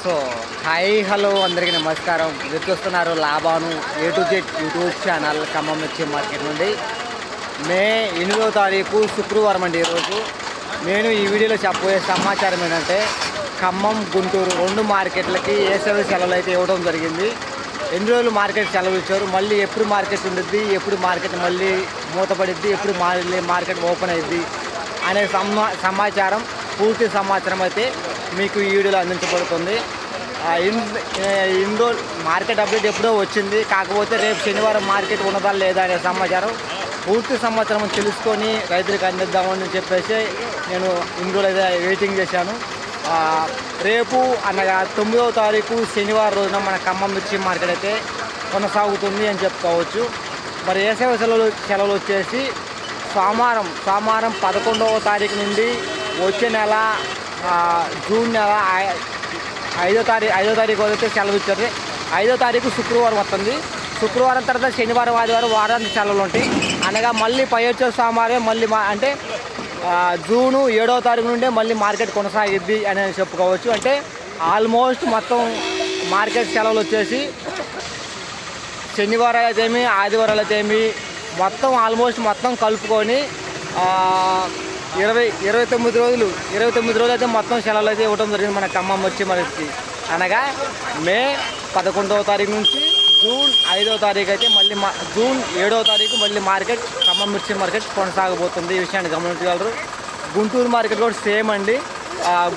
So hi hello అందరికీ నమస్కారం. మీరు చూస్తున్నారు Laban A to Z YouTube channel Khammam మిర్చి మార్కెట్ నుండి. మే 8వ తారీఖు శుక్రవారం అండి. ఈరోజు నేను ఈ వీడియోలో చెప్పబోయే సమాచారం ఏంటంటే ఖమ్మం గుంటూరు రెండు మార్కెట్లకి వేసవి సెలవులు అయితే ఇవ్వడం జరిగింది. ఎన్ని రోజులు మార్కెట్ సెలవు ఇచ్చారు, మళ్ళీ ఎప్పుడు మార్కెట్ ఉండిద్ది, ఎప్పుడు మార్కెట్ మళ్ళీ మూతపడిద్ది, ఎప్పుడు మళ్ళీ మార్కెట్ ఓపెన్ అయ్యిద్ది అనే సమాచారం, పూర్తి సమాచారం అయితే మీకు ఈ వీడియోలో అందించబడుతుంది. ఇండోర్ మార్కెట్ అప్డేట్ ఎప్పుడో వచ్చింది, కాకపోతే రేపు శనివారం మార్కెట్ ఉన్నదా లేదా అనే సమాచారం, పూర్తి సమాచారం తెలుసుకొని రైతులకు అందిద్దామని చెప్పేసి నేను ఇండోర్ అయితే వెయిటింగ్ చేశాను. రేపు అనగా 9వ తారీఖు శనివారం రోజున మన ఖమ్మం మిర్చి మార్కెట్ అయితే కొనసాగుతుంది అని చెప్పుకోవచ్చు. మరి వేసవి సెలవులు వచ్చేసి సోమవారం 11వ తారీఖు నుండి వచ్చే నెల జూన్ నెల 5వ తారీఖు అయితే సెలవు ఇచ్చారు. 5వ తారీఖు శుక్రవారం వస్తుంది. శుక్రవారం తర్వాత శనివారం ఆదివారం వారానికి సెలవులు ఉంటాయి. అనగా మళ్ళీ పై వచ్చే సోమవారం మళ్ళీ అంటే జూను 7వ తారీఖు నుండే మళ్ళీ మార్కెట్ కొనసాగిద్ది అని చెప్పుకోవచ్చు. అంటే ఆల్మోస్ట్ మొత్తం మార్కెట్ సెలవులు వచ్చేసి శనివారాలు అయితేమి ఆదివారాలు అయితేమి మొత్తం ఆల్మోస్ట్ మొత్తం కలుపుకొని 29 రోజులు అయితే మొత్తం సెలవులు అయితే ఇవ్వడం జరిగింది మన ఖమ్మం మిర్చి మార్కెట్కి. అనగా మే 11వ తారీఖు నుంచి జూన్ 5వ తారీఖు అయితే మళ్ళీ జూన్ 7వ తారీఖు మళ్ళీ మార్కెట్ ఖమ్మం మిర్చి మార్కెట్ కొనసాగబోతుంది. ఈ విషయాన్ని గమనించగలరు. గుంటూరు మార్కెట్ కూడా సేమ్ అండి.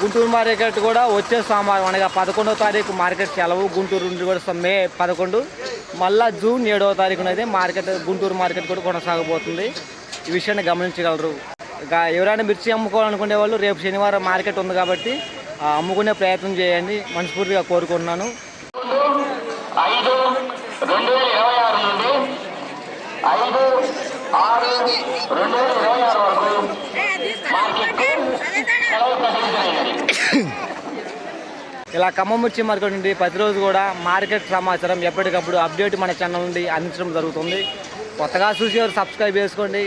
గుంటూరు మార్కెట్ కూడా వచ్చే సోమవారం అనగా 11వ తారీఖు మార్కెట్ సెలవు. గుంటూరు నుండి కూడా మే 11, మళ్ళీ జూన్ 7వ తారీఖున అయితే గుంటూరు మార్కెట్ కూడా కొనసాగబోతుంది. ఈ విషయాన్ని గమనించగలరు. ఎవరైనా మిర్చి అమ్ముకోవాలనుకునే వాళ్ళు రేపు శనివారం మార్కెట్ ఉంది కాబట్టి అమ్ముకునే ప్రయత్నం చేయండి, మనస్ఫూర్తిగా కోరుకుంటున్నాను. 5/2026 నుండి 5/6/2026 వరకు మార్కెట్కు సెలవు ప్రకటించబడింది. ఇలా ఖమ్మం మిర్చి మార్కెట్ నుండి ప్రతిరోజు కూడా మార్కెట్ సమాచారం ఎప్పటికప్పుడు అప్డేట్ మన ఛానల్ నుండి అందించడం జరుగుతుంది. కొత్తగా చూసేవారు సబ్స్క్రైబ్ చేసుకోండి.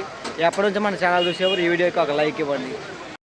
ఎప్పటి నుంచి మన ఛానల్ చూసేవారు ఈ వీడియోకి ఒక లైక్ ఇవ్వండి.